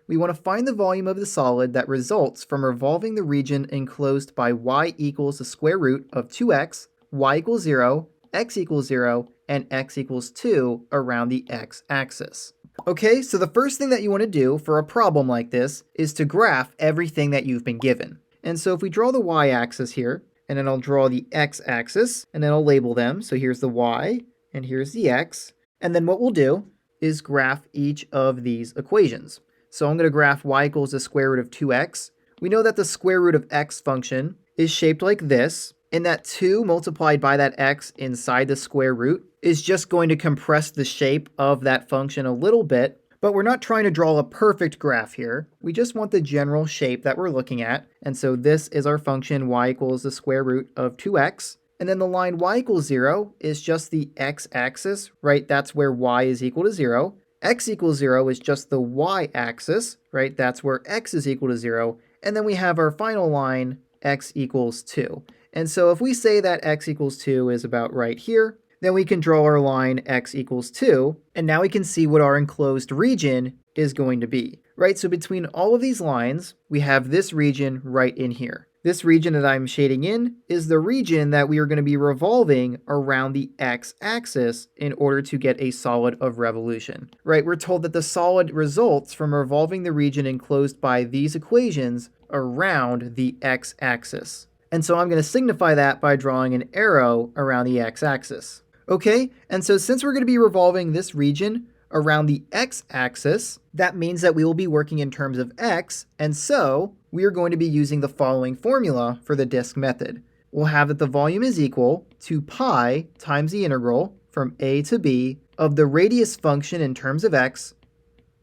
we want to find the volume of the solid that results from revolving the region enclosed by y equals the square root of 2x, y equals 0, x equals 0, and x equals 2 around the x-axis. Okay, so the first thing that you want to do for a problem like this is to graph everything that you've been given. And so if we draw the y-axis here, and then I'll draw the x-axis, and then I'll label them. So here's the y, and here's the x. And then what we'll do is graph each of these equations. So I'm going to graph y equals the square root of 2x. We know that the square root of x function is shaped like this, and that 2 multiplied by that x inside the square root is just going to compress the shape of that function a little bit. But we're not trying to draw a perfect graph here. We just want the general shape that we're looking at. And so this is our function y equals the square root of 2x. And then the line y equals 0 is just the x-axis, right? That's where y is equal to 0. X equals 0 is just the y-axis, right? That's where x is equal to 0. And then we have our final line, x equals 2. And so if we say that x equals 2 is about right here, then we can draw our line x equals 2, and now we can see what our enclosed region is going to be, right? So between all of these lines, we have this region right in here. This region that I'm shading in is the region that we are going to be revolving around the x-axis in order to get a solid of revolution, right? We're told that the solid results from revolving the region enclosed by these equations around the x-axis. And so I'm going to signify that by drawing an arrow around the x-axis. Okay, and so since we're going to be revolving this region around the x-axis, that means that we will be working in terms of x, and so we are going to be using the following formula for the disk method. We'll have that the volume is equal to pi times the integral from a to b of the radius function in terms of x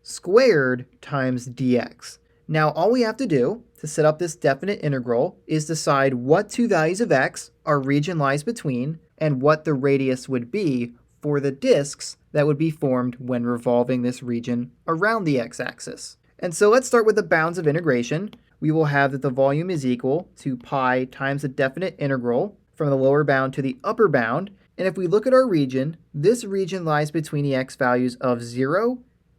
squared times dx. Now all we have to do to set up this definite integral is decide what two values of x our region lies between and what the radius would be for the disks that would be formed when revolving this region around the x-axis. And so let's start with the bounds of integration. We will have that the volume is equal to pi times the definite integral from the lower bound to the upper bound. And if we look at our region, this region lies between the x values of 0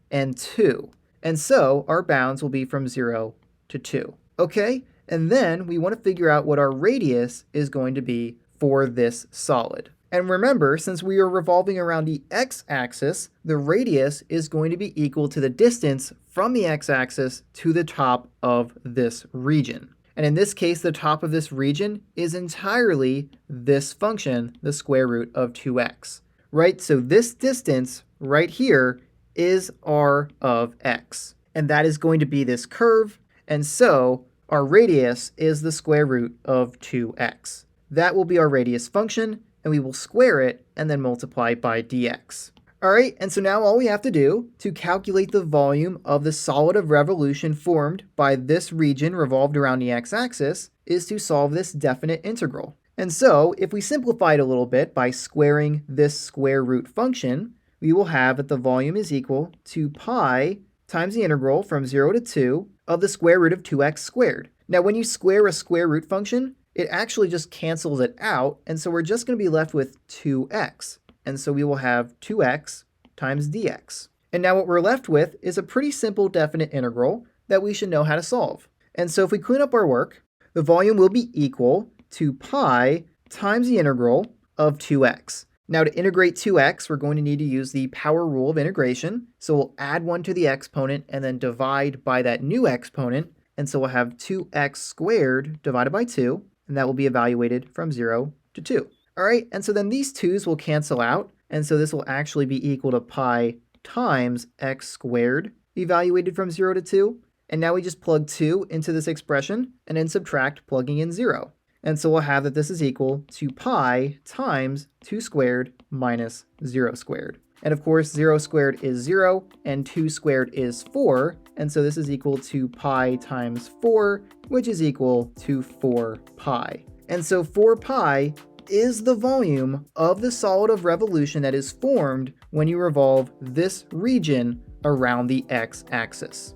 and 2. And so our bounds will be from 0 to 2. Okay, and then we want to figure out what our radius is going to be for this solid. And remember, since we are revolving around the x-axis, the radius is going to be equal to the distance from the x-axis to the top of this region. And in this case, the top of this region is entirely this function, the square root of 2x, right? So this distance right here is r of x, and that is going to be this curve, and so our radius is the square root of 2x. That will be our radius function, and we will square it and then multiply by dx. All right, and so now all we have to do to calculate the volume of the solid of revolution formed by this region revolved around the x-axis is to solve this definite integral. And so if we simplify it a little bit by squaring this square root function, we will have that the volume is equal to pi times the integral from 0 to 2 of the square root of 2x squared. Now when you square a square root function, it actually just cancels it out, and so we're just going to be left with 2x. And so we will have 2x times dx. And now what we're left with is a pretty simple definite integral that we should know how to solve. And so if we clean up our work, the volume will be equal to pi times the integral of 2x. Now to integrate 2x, we're going to need to use the power rule of integration. So we'll add 1 to the exponent and then divide by that new exponent. And so we'll have 2x squared divided by 2, and that will be evaluated from 0 to 2. All right, and so then these 2's will cancel out, and so this will actually be equal to pi times x squared evaluated from 0 to 2. And now we just plug 2 into this expression and then subtract, plugging in 0. And so we'll have that this is equal to pi times 2 squared minus 0 squared. And of course, 0 squared is 0, and 2 squared is 4. And so this is equal to pi times 4, which is equal to 4 pi. And so 4 pi is the volume of the solid of revolution that is formed when you revolve this region around the x-axis.